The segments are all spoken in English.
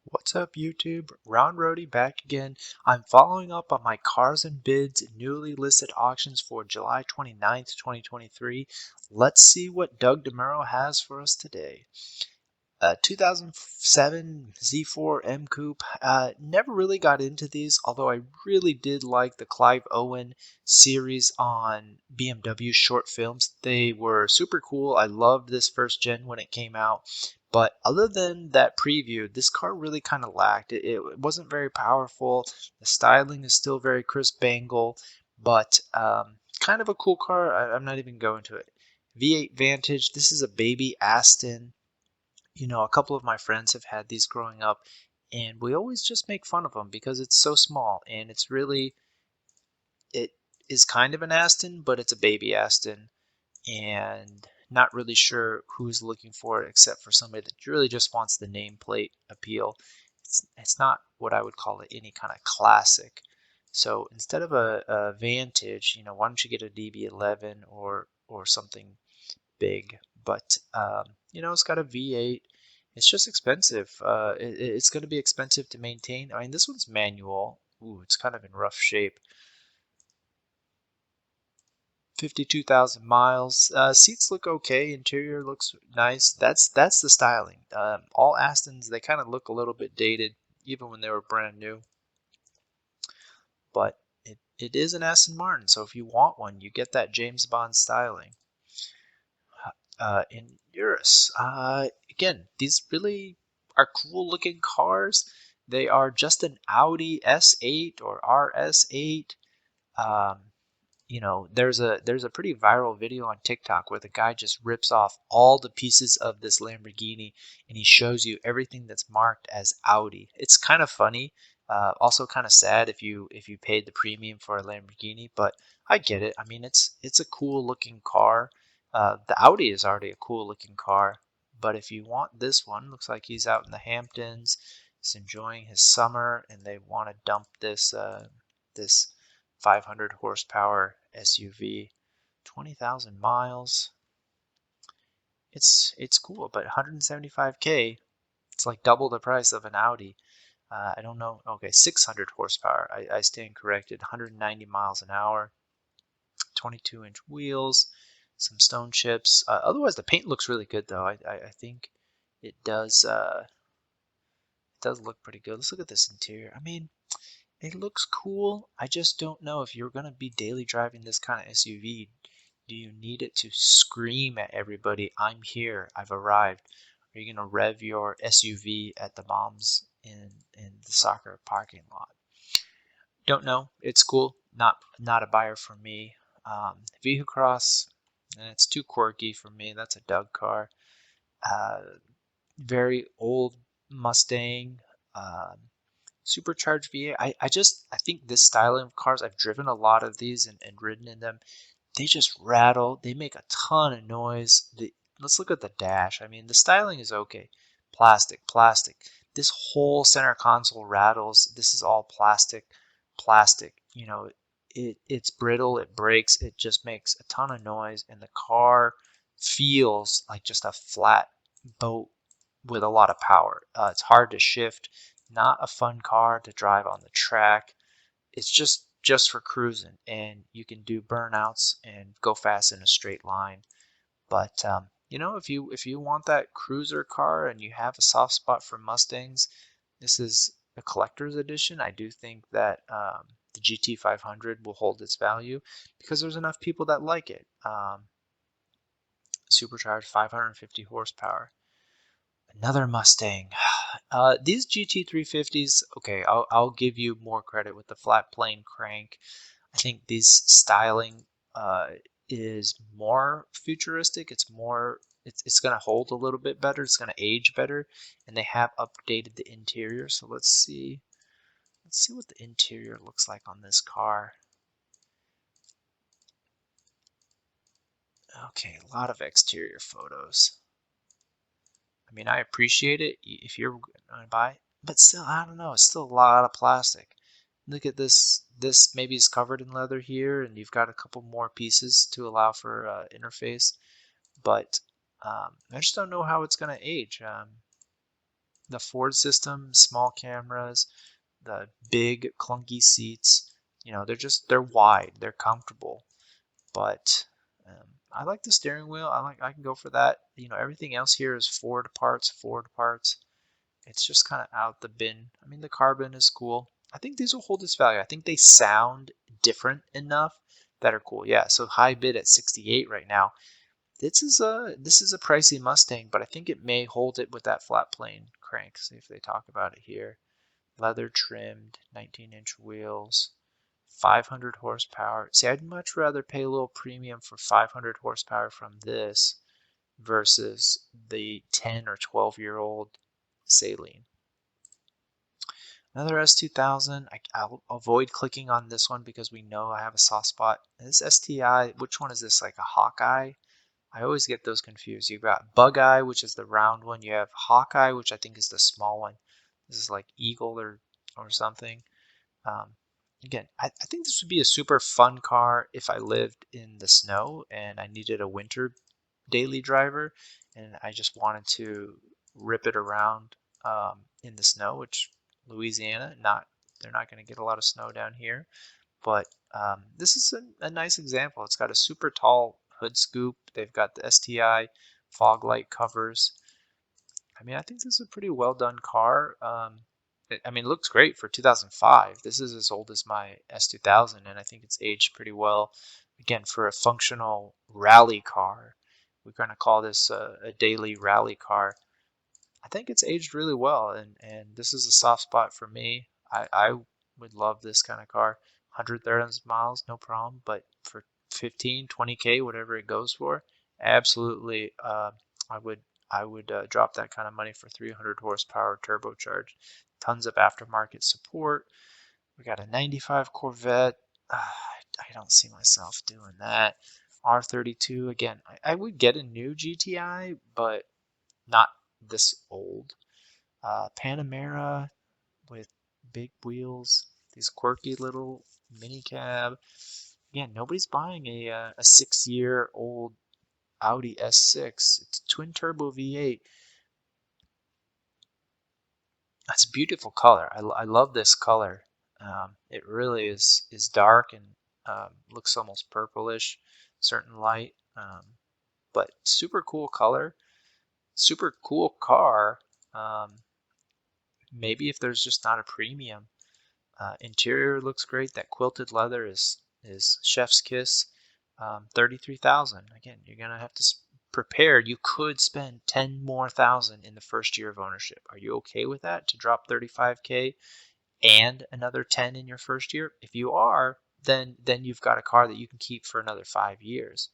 What's up, YouTube? Ron Rohde back again. I'm following up on my Cars and Bids newly listed auctions for July 29th, 2023. Let's see what Doug DeMuro has for us today. 2007 Z4 M Coupe. Never really got into these, although I really did like the Clive Owen series on BMW short films. They were super cool. I loved this first gen when it came out. But other than that preview, this car really kind of lacked. It wasn't very powerful. The styling is still very Chris Bangle, but kind of a cool car. I'm not even going to it. V8 Vantage. This is a baby Aston. A couple of my friends have had these growing up, and we always just make fun of them because it's so small, and it is kind of an Aston, but it's a baby Aston, and not really sure who's looking for it except for somebody that really just wants the nameplate appeal. It's not what I would call it any kind of classic. So instead of a Vantage, why don't you get a DB11 or something big, but it's got a V8. It's just expensive. It's going to be expensive to maintain. I mean, this one's manual. Ooh, it's kind of in rough shape. 52,000 miles. Seats look okay. Interior looks nice. That's the styling. All Astons, they kind of look a little bit dated, even when they were brand new. But it is an Aston Martin, so if you want one, you get that James Bond styling. In Urus. Again, these really are cool looking cars. They are just an Audi S8 or RS8. Um, there's a pretty viral video on TikTok where the guy just rips off all the pieces of this Lamborghini and he shows you everything that's marked as Audi. It's kind of funny, also kind of sad if you paid the premium for a Lamborghini, but I get it. I mean, it's a cool looking car. The Audi is already a cool looking car, but if you want this one, looks like he's out in the Hamptons. He's enjoying his summer, and they want to dump this 500 horsepower SUV, 20,000 miles. It's cool, but 175K, it's like double the price of an Audi. I don't know. Okay, 600 horsepower. I stand corrected. 190 miles an hour, 22-inch wheels, some stone chips. Otherwise, the paint looks really good, though. I think it does look pretty good. Let's look at this interior. I mean, it looks cool. I just don't know if you're going to be daily driving this kind of SUV. Do you need it to scream at everybody, I'm here, I've arrived? Are you going to rev your SUV at the moms in the soccer parking lot? Don't know. It's cool. Not a buyer for me. Vehicle Cross, it's too quirky for me. That's a Doug car. Uh, Very old Mustang. Supercharged V8. I think this styling of cars, I've driven a lot of these and ridden in them. They just rattle. They make a ton of noise. Let's look at the dash. I mean, the styling is okay. Plastic. This whole center console rattles. This is all plastic. It's brittle. It breaks. It just makes a ton of noise, and the car feels like just a flat boat with a lot of power. It's hard to shift. Not a fun car to drive on the track. It's just for cruising, and you can do burnouts and go fast in a straight line. But if you want that cruiser car and you have a soft spot for Mustangs, this is a collector's edition. I do think that the GT 500 will hold its value because there's enough people that like it. Supercharged 550 horsepower. Another Mustang. These GT350s, okay, I'll give you more credit with the flat plane crank. I think this styling is more futuristic. It's going to hold a little bit better. It's going to age better, and they have updated the interior. So let's see what the interior looks like on this car. Okay, a lot of exterior photos. I mean, I appreciate it if you're going to buy it, but still, I don't know. It's still a lot of plastic. Look at this. This maybe is covered in leather here, and you've got a couple more pieces to allow for interface. But I just don't know how it's going to age. the Ford system, small cameras, the big clunky seats. They're wide, they're comfortable, but I like the steering wheel. I can go for that. Everything else here is Ford parts, Ford parts. It's just kind of out the bin. I mean, the carbon is cool. I think these will hold its value. I think they sound different enough that are cool. Yeah, so high bid at 68 right now. This is a pricey Mustang, but I think it may hold it with that flat plane crank. See if they talk about it here. Leather trimmed, 19-inch wheels, 500 horsepower. See, I'd much rather pay a little premium for 500 horsepower from this versus the 10 or 12-year-old Saleen. Another S2000. I'll avoid clicking on this one because we know I have a soft spot. This STI, which one is this? Like a Hawkeye? I always get those confused. You've got Bug Eye, which is the round one. You have Hawkeye, which I think is the small one. This is like Eagle or something. Um, Again, I think this would be a super fun car if I lived in the snow and I needed a winter daily driver and I just wanted to rip it around in the snow, which Louisiana, they're not going to get a lot of snow down here. But this is a nice example. It's got a super tall hood scoop. They've got the STI fog light covers. I mean, I think this is a pretty well done car. It looks great for 2005. This is as old as my S2000, and I think it's aged pretty well. Again, for a functional rally car, we're going to call this a daily rally car. I think it's aged really well, and this is a soft spot for me. I would love this kind of car. 100,000 miles, no problem, but for 15, 20K, whatever it goes for, absolutely, I would drop that kind of money for 300 horsepower turbocharged. Tons of aftermarket support. We got a 95 Corvette. I don't see myself doing that. R32, again, I would get a new GTI, but not this old. Panamera with big wheels, these quirky little mini cab. Again, nobody's buying a 6-year-old Audi S6. It's twin turbo V8. That's a beautiful color. I love this color. It really is dark and looks almost purplish, certain light, but super cool color, super cool car. Maybe if there's just not a premium. Interior looks great. That quilted leather is chef's kiss. 33,000. Again, you're gonna have to prepare. You could spend 10 more thousand in the first year of ownership. Are you okay with that? To drop 35K and another 10 in your first year? If you are, then you've got a car that you can keep for another 5 years.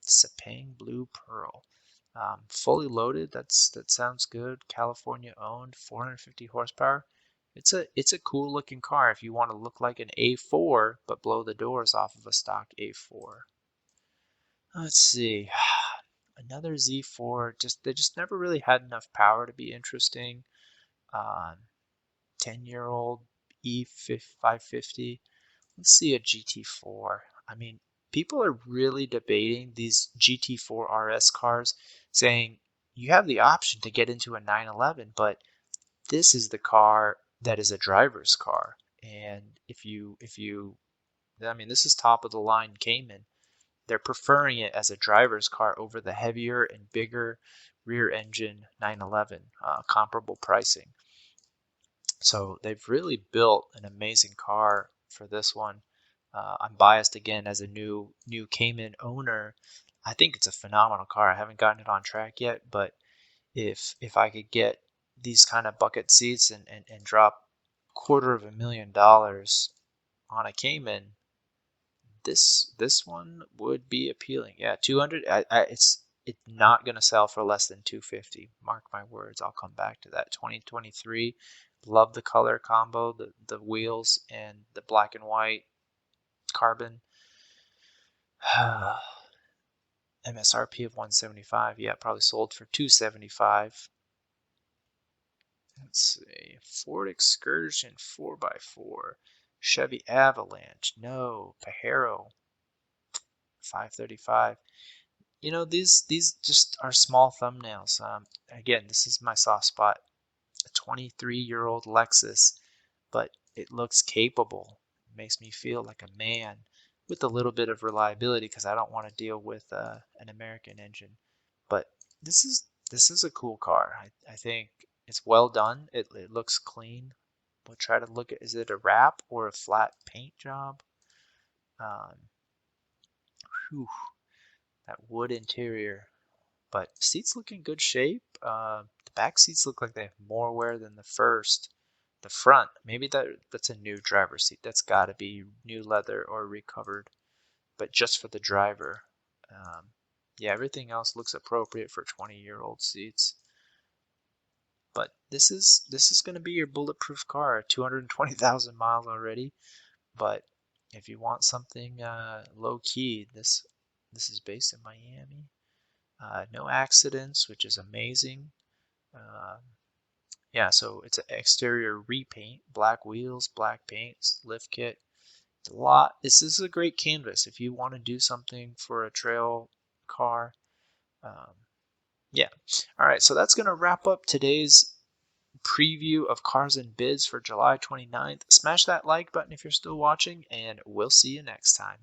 Sepang Blue Pearl. Fully loaded. That sounds good. California owned. 450 horsepower. It's a cool looking car if you want to look like an A4 but blow the doors off of a stock A4. Let's see. Another Z4. They just never really had enough power to be interesting. 10-year-old E550. Let's see a GT4. I mean, people are really debating these GT4 RS cars, saying you have the option to get into a 911, but this is the car that is a driver's car. And this is top of the line Cayman. They're preferring it as a driver's car over the heavier and bigger rear engine 911, comparable pricing. So they've really built an amazing car for this one. I'm biased again as a new Cayman owner. I think it's a phenomenal car. I haven't gotten it on track yet, but if I could get these kind of bucket seats and drop $250,000 on a Cayman, this one would be appealing. Yeah, 200. It's not gonna sell for less than 250. Mark my words. I'll come back to that. 2023. Love the color combo, the wheels and the black and white carbon. MSRP of 175. Yeah, probably sold for 275. Let's see. Ford Excursion 4x4. Chevy Avalanche. No. Pajero 535. These just are small thumbnails. Again, this is my soft spot. a 23-year-old Lexus, but it looks capable. It makes me feel like a man with a little bit of reliability because I don't want to deal with an American engine. But this is a cool car. I think it's well done. It looks clean. We'll try to look at, is it a wrap or a flat paint job? Um, whew, that wood interior. But seats look in good shape. The back seats look like they have more wear than the first. The front, maybe that's a new driver's seat. That's got to be new leather or recovered, but just for the driver. Um, yeah, everything else looks appropriate for 20-year-old seats. But this is going to be your bulletproof car. 220,000 miles already. But if you want something low key, this is based in Miami. No accidents, which is amazing. Uh, yeah, so it's an exterior repaint, black wheels, black paints, lift kit. It's a lot. This is a great canvas if you want to do something for a trail car. Um, yeah. All right, so that's going to wrap up today's preview of Cars and Bids for July 29th. Smash that like button if you're still watching, and we'll see you next time.